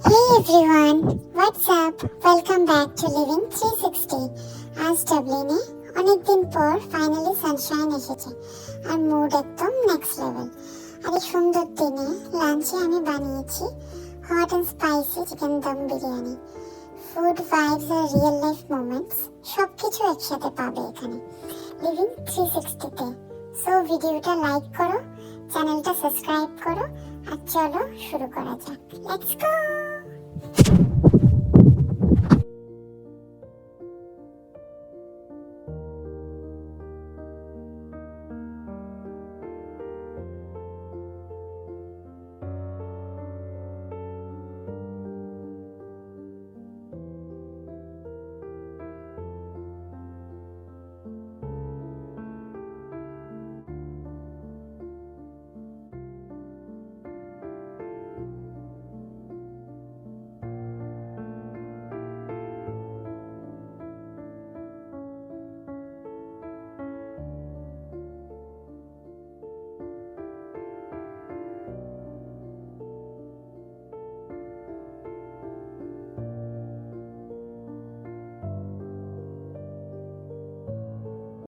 Hey everyone, what's up? Welcome back to Living 360. আজ ডাবলিনে অনেকদিন পর ফাইনালি সানশাইন এসেছে আর মুড একদম নেক্সট লেভেল। আর এই সুন্দর দিনে লাঞ্চে আমি বানিয়েছি hot and spicy chicken dum biryani. Food vibes R real life moments সবকিছু একসাথে পাবে এখানে লিভিং 360তে। সো ভিডিওটা লাইক করো, চ্যানেলটা সাবস্ক্রাইব করো আর চলো শুরু করা যাক। Let's go.